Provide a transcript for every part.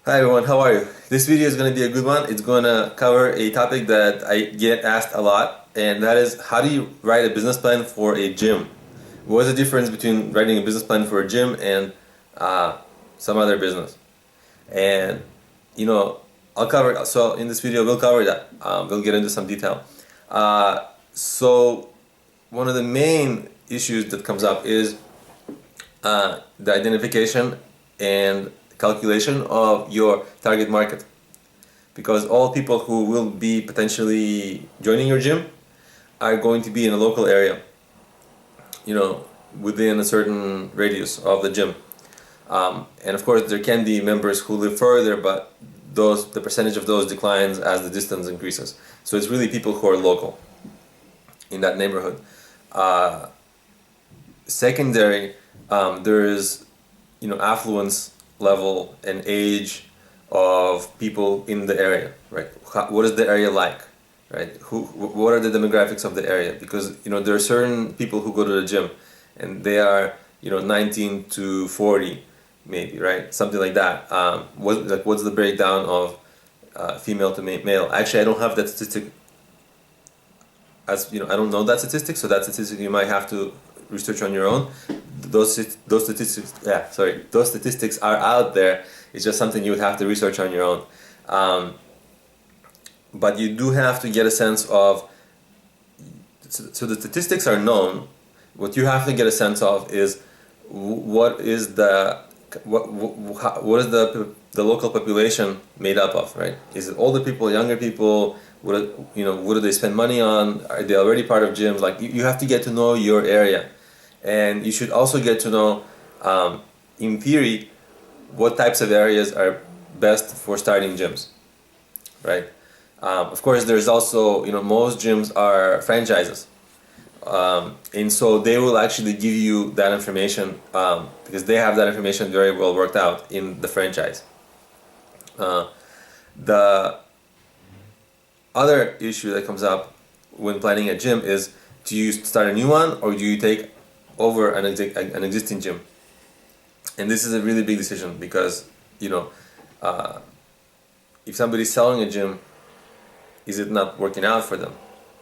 Hi everyone, how are you? This video is going to be a good one. It's going to cover a topic that I get asked a lot, and that is how do you write a business plan for a gym? What's the difference between writing a business plan for a gym and some other business? And I'll cover, so in this video we'll cover that. We'll get into some detail. So one of the main issues that comes up is the identification and calculation of your target market, because all people who will be potentially joining your gym are going to be in a local area, within a certain radius of the gym, and of course there can be members who live further, but the percentage of those declines as the distance increases. So it's really people who are local in that neighborhood. Secondary, there is affluence level and age of people in the area, right? What is the area like, right? What are the demographics of the area? Because there are certain people who go to the gym and they are 19 to 40 maybe, right? Something like that. What's the breakdown of female to male? Actually, I don't have that statistic. I don't know that statistic, so that statistic you might have to research on your own. Those statistics are out there. It's just something you would have to research on your own. But you do have to get a sense of. So the statistics are known. What you have to get a sense of is what is the local population made up of, right? Is it older people, younger people? What do they spend money on? Are they already part of gyms? Like you have to get to know your area. And you should also get to know, in theory, what types of areas are best for starting gyms, right? Of course, there's also, most gyms are franchises. And so they will actually give you that information because they have that information very well worked out in the franchise. The other issue that comes up when planning a gym is, do you start a new one or do you take over an existing gym? And this is a really big decision because if somebody's selling a gym, is it not working out for them,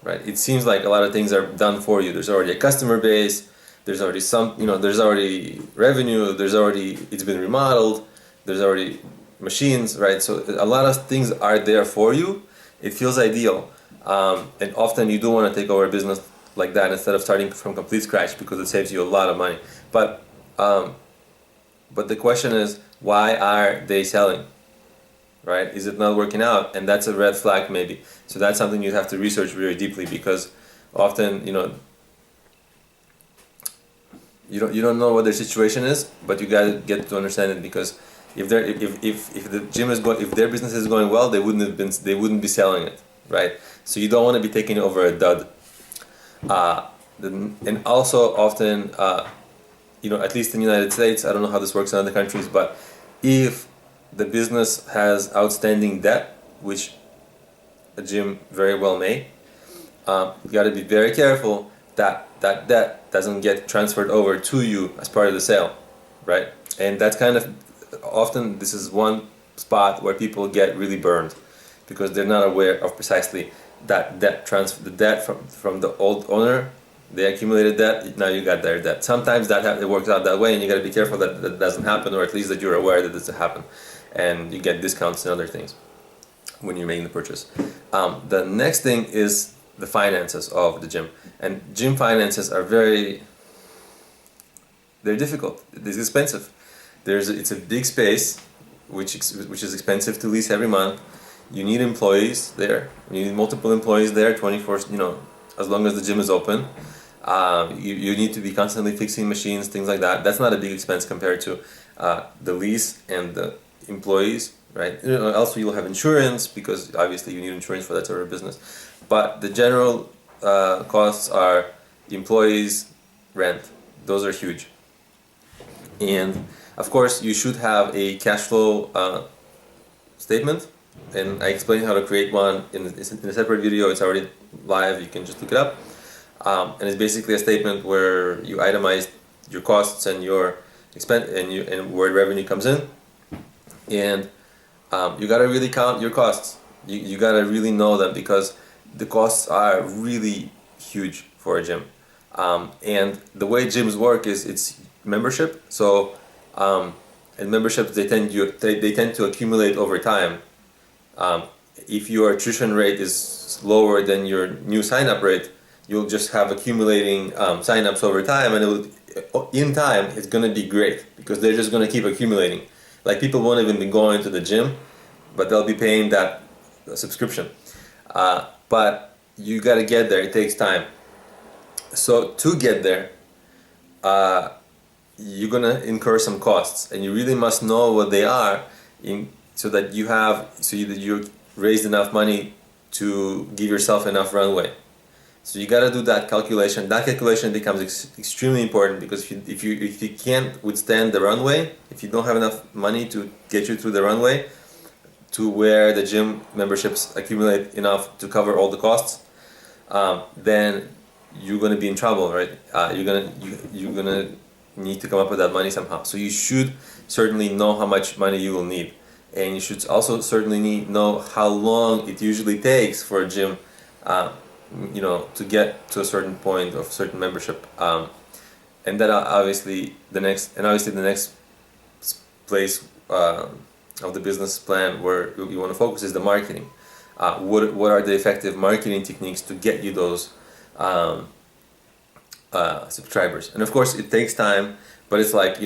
right? It seems like a lot of things are done for you. There's already a customer base, there's already there's already revenue, it's been remodeled, there's already machines, right? So a lot of things are there for you. It feels ideal, and often you do want to take over a business like that instead of starting from complete scratch because it saves you a lot of money. But the question is, why are they selling, right? Is it not working out? And that's a red flag maybe. So that's something you have to research very deeply, because often you don't know what their situation is, but you gotta get to understand it, because if the gym is if their business is going well, they wouldn't be selling it, right? So you don't want to be taking over a dud. And also often, at least in the United States, I don't know how this works in other countries, but if the business has outstanding debt, which a gym very well may, you got to be very careful that that debt doesn't get transferred over to you as part of the sale, right? And that's kind of often, this is one spot where people get really burned because they're not aware of precisely that the debt from the old owner, they accumulated debt, now you got their debt. Sometimes it works out that way, and you got to be careful that doesn't happen, or at least that you're aware that this will happen, and you get discounts and other things when you're making the purchase. The next thing is the finances of the gym, and gym finances are they're difficult. It's expensive. It's a big space, which is expensive to lease every month. You need employees there. You need multiple employees there, 24. As long as the gym is open. You need to be constantly fixing machines, things like that. That's not a big expense compared to the lease and the employees, right? Also, you'll have insurance, because obviously you need insurance for that sort of business. But the general costs are employees, rent. Those are huge. And of course, you should have a cash flow statement, and I explained how to create one in a separate video. It's already live, you can just look it up. And it's basically a statement where you itemize your costs and your expense and where revenue comes in. And You gotta really count your costs. You gotta really know them, because the costs are really huge for a gym. And the way gyms work is it's membership. So and memberships, they tend to accumulate over time. Um, if your attrition rate is lower than your new sign-up rate, you'll just have accumulating sign-ups over time, and in time it's going to be great, because they're just going to keep accumulating. Like, people won't even be going to the gym, but they'll be paying that subscription. But you got to get there. It takes time. So to get there, you're gonna incur some costs, and you really must know what they are, so that you raised enough money to give yourself enough runway. So you got to do that calculation. That calculation becomes extremely important, because if you can't withstand the runway, if you don't have enough money to get you through the runway to where the gym memberships accumulate enough to cover all the costs, then you're going to be in trouble, right? You're gonna need to come up with that money somehow. So you should certainly know how much money you will need, and you should also certainly know how long it usually takes for a gym, to get to a certain point of certain membership. And then obviously the next place of the business plan where you want to focus is the marketing. What are the effective marketing techniques to get you those subscribers? And of course it takes time, but it's like,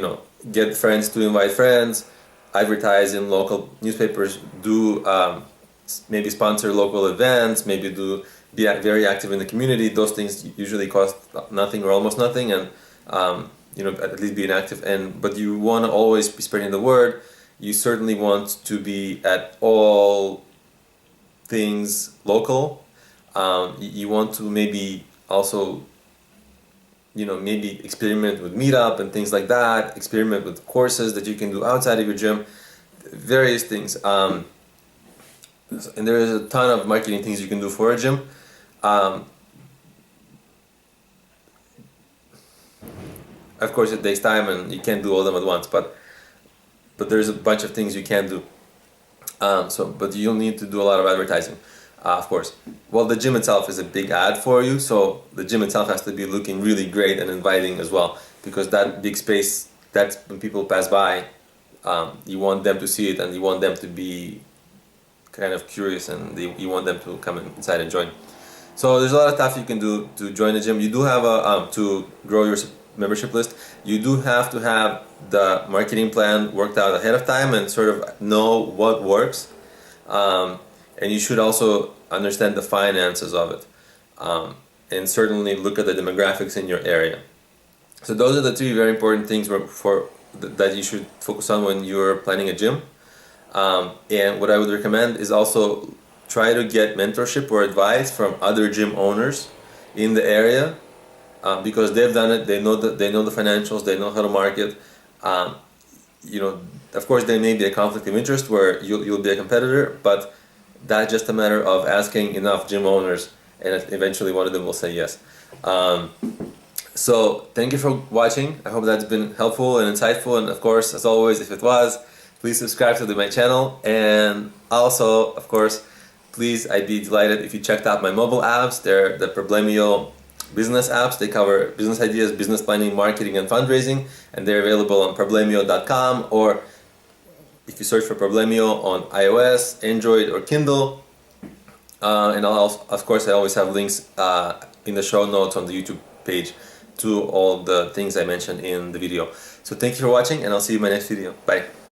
get friends to invite friends, advertise in local newspapers, do maybe sponsor local events, maybe be very active in the community. Those things usually cost nothing or almost nothing, and at least being active. But you want to always be spreading the word. You certainly want to be at all things local. You want to maybe also maybe experiment with meetup and things like that, experiment with courses that you can do outside of your gym, various things. And there is a ton of marketing things you can do for a gym. Of course it takes time, and you can't do all of them at once, but there's a bunch of things you can do. But you'll need to do a lot of advertising, of course. Well, the gym itself is a big ad for you, so the gym itself has to be looking really great and inviting as well, because that big space, that's when people pass by, you want them to see it, and you want them to be kind of curious, and you want them to come inside and join. So there's a lot of stuff you can do to join a gym. You do have to grow your membership list. You do have to have the marketing plan worked out ahead of time and sort of know what works. And you should also understand the finances of it, and certainly look at the demographics in your area. So those are the three very important things that you should focus on when you're planning a gym. And what I would recommend is also try to get mentorship or advice from other gym owners in the area, because they've done it. They know the financials. They know how to market. Of course, there may be a conflict of interest where you'll be a competitor, but that's just a matter of asking enough gym owners, and eventually one of them will say yes. So thank you for watching. I hope that's been helpful and insightful, and of course, as always, if it was, please subscribe to my channel. And also, of course, please, I'd be delighted if you checked out my mobile apps. They're the Problemio business apps. They cover business ideas, business planning, marketing, and fundraising, and they're available on problemio.com, or if you search for Problemio on iOS, Android, or Kindle. And of course, I always have links in the show notes on the YouTube page to all the things I mentioned in the video. So thank you for watching, and I'll see you in my next video. Bye.